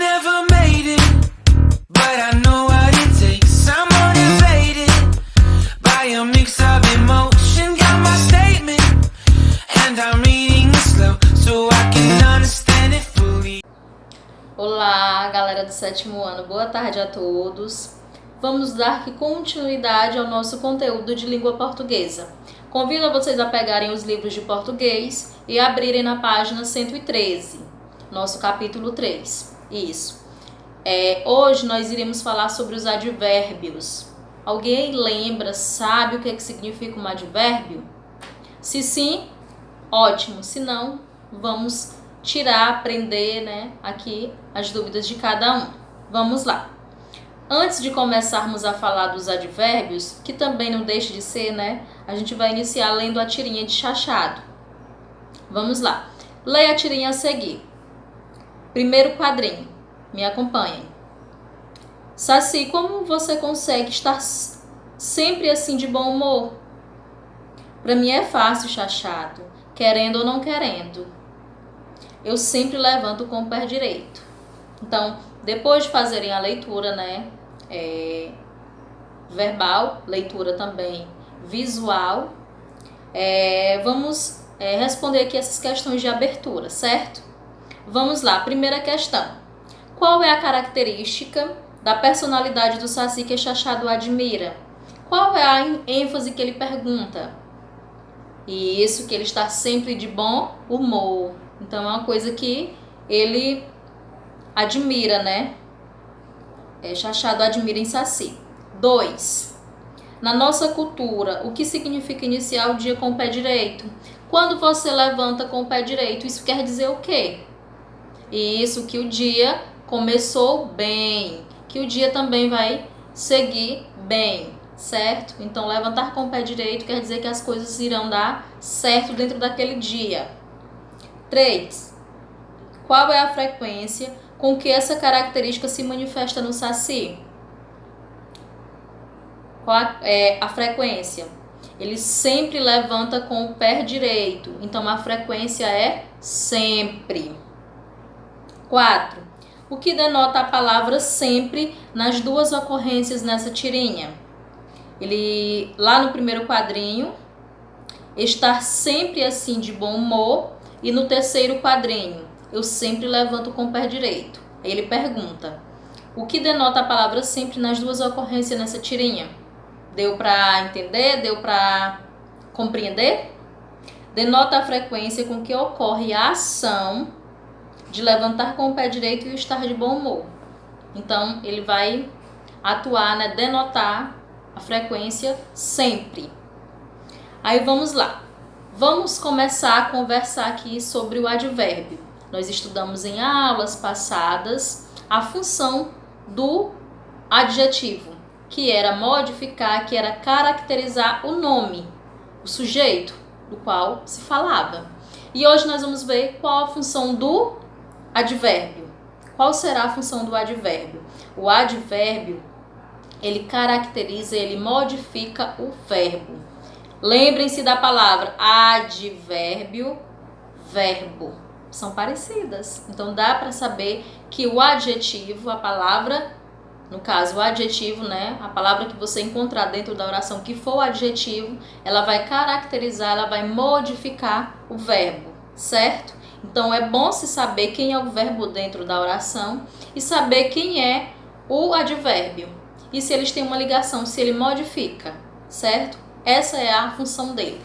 never made it, but I know what it takes. I'm motivated by a mix of emotion. Got my statement, and I'm reading it slow so I can understand it fully. Olá, galera do 7º ano, boa tarde a todos. Vamos dar continuidade ao nosso conteúdo de língua portuguesa. Convido a vocês a pegarem os livros de português e abrirem na página 113, nosso capítulo 3. Isso. Hoje nós iremos falar sobre os advérbios. Alguém lembra, sabe o que significa um advérbio? Se sim, ótimo. Se não, vamos aprender, né, aqui as dúvidas de cada um. Vamos lá. Antes de começarmos a falar dos advérbios, que também não deixa de ser, né, a gente vai iniciar lendo a tirinha de Chachado. Vamos lá. Leia a tirinha a seguir. Primeiro quadrinho. Me acompanhem. Saci, como você consegue estar sempre assim de bom humor? Para mim é fácil, Chachado, querendo ou não querendo. Eu sempre levanto com o pé direito. Então, depois de fazerem a leitura, né, verbal, leitura também visual, vamos responder aqui essas questões de abertura, certo? Vamos lá, primeira questão. Qual é a característica da personalidade do Saci que Chachado admira? Qual é a ênfase que ele pergunta? Isso, que ele está sempre de bom humor. Então, é uma coisa que ele admira, né? Chachado admira em Saci. 2. Na nossa cultura, o que significa iniciar o dia com o pé direito? Quando você levanta com o pé direito, isso quer dizer o quê? Isso, que o dia começou bem, que o dia também vai seguir bem, certo? Então, levantar com o pé direito quer dizer que as coisas irão dar certo dentro daquele dia. 3. Qual é a frequência com que essa característica se manifesta no Saci? Qual é a frequência? Ele sempre levanta com o pé direito, então a frequência é sempre. 4. O que denota a palavra sempre nas duas ocorrências nessa tirinha? Ele, lá no primeiro quadrinho, estar sempre assim de bom humor, e no terceiro quadrinho, eu sempre levanto com o pé direito. Aí ele pergunta, o que denota a palavra sempre nas duas ocorrências nessa tirinha? Deu para entender? Deu para compreender? Denota a frequência com que ocorre a ação de levantar com o pé direito e estar de bom humor. Então, ele vai atuar, né, denotar a frequência sempre. Aí vamos lá. Vamos começar a conversar aqui sobre o advérbio. Nós estudamos em aulas passadas a função do adjetivo, que era modificar, que era caracterizar o nome, o sujeito do qual se falava. E hoje nós vamos ver qual a função do advérbio. Qual será a função do advérbio? O advérbio, ele caracteriza, ele modifica o verbo. Lembrem-se da palavra advérbio, verbo. São parecidas. Então, dá para saber que o adjetivo, a palavra, no caso, o adjetivo, né? A palavra que você encontrar dentro da oração que for o adjetivo, ela vai caracterizar, ela vai modificar o verbo, certo? Então, é bom se saber quem é o verbo dentro da oração e saber quem é o advérbio. E se eles têm uma ligação, se ele modifica, certo? Essa é a função dele.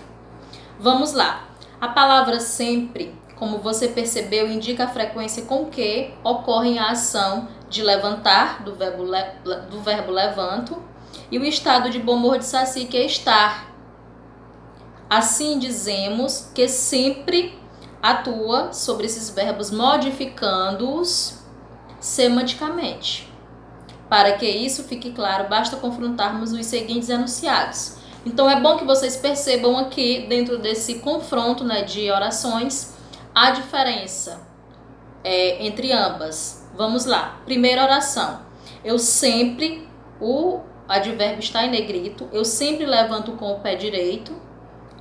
Vamos lá. A palavra sempre, como você percebeu, indica a frequência com que ocorre a ação de levantar, do verbo levanto, e o estado de bom humor de Saci, que é estar. Assim dizemos que sempre atua sobre esses verbos, modificando-os semanticamente. Para que isso fique claro, basta confrontarmos os seguintes enunciados. Então, é bom que vocês percebam aqui, dentro desse confronto, né, de orações, a diferença entre ambas. Vamos lá. Primeira oração. Eu sempre, o advérbio está em negrito, eu sempre levanto com o pé direito.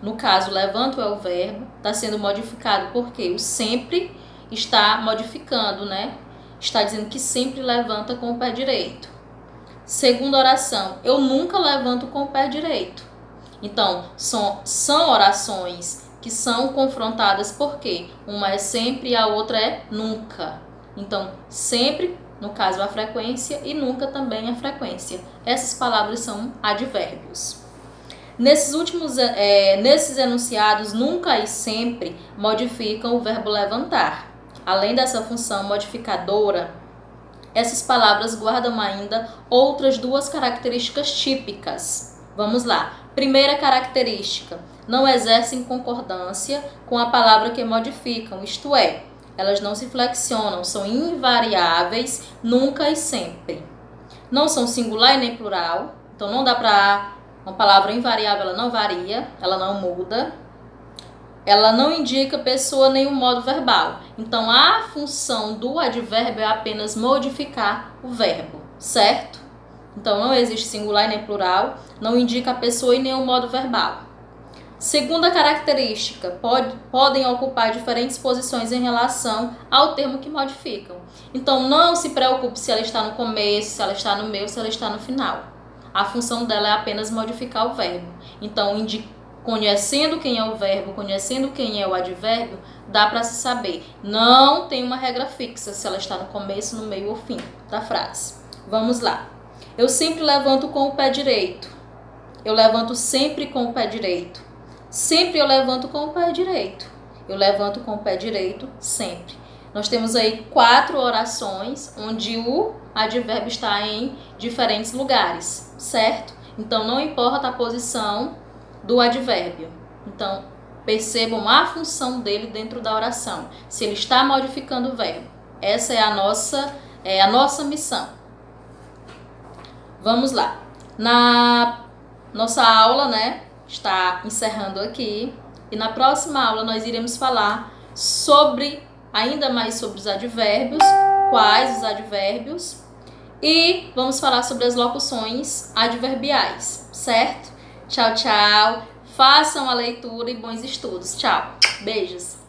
No caso, levanto é o verbo, está sendo modificado porque o sempre está modificando, né? está dizendo que sempre levanta com o pé direito. Segunda oração, eu nunca levanto com o pé direito. Então, são orações que são confrontadas porque uma é sempre e a outra é nunca. Então, sempre, no caso, a frequência e nunca também a frequência. Essas palavras são advérbios. Nesses enunciados, nunca e sempre modificam o verbo levantar. Além dessa função modificadora, essas palavras guardam ainda outras duas características típicas. Vamos lá. Primeira característica, não exercem concordância com a palavra que modificam, isto é, elas não se flexionam, são invariáveis, nunca e sempre. Não são singular e nem plural, então não dá para uma palavra invariável, ela não varia, ela não muda. Ela não indica pessoa nem um modo verbal. Então, a função do advérbio é apenas modificar o verbo, certo? Então, não existe singular e nem plural, não indica a pessoa e nem o modo verbal. Segunda característica, podem ocupar diferentes posições em relação ao termo que modificam. Então, não se preocupe se ela está no começo, se ela está no meio, se ela está no final. A função dela é apenas modificar o verbo. Então, conhecendo quem é o verbo, conhecendo quem é o advérbio, dá para se saber. Não tem uma regra fixa se ela está no começo, no meio ou fim da frase. Vamos lá. Eu sempre levanto com o pé direito. Eu levanto sempre com o pé direito. Sempre eu levanto com o pé direito. Eu levanto com o pé direito sempre. Nós temos aí 4 orações onde o advérbio está em diferentes lugares, certo? Então, não importa a posição do advérbio. Então, percebam a função dele dentro da oração. Se ele está modificando o verbo. Essa é a nossa missão. Vamos lá. Na nossa aula, está encerrando aqui. E na próxima aula nós iremos falar ainda mais sobre os advérbios, quais os advérbios, e vamos falar sobre as locuções adverbiais, certo? Tchau, tchau. Façam a leitura e bons estudos. Tchau. Beijos.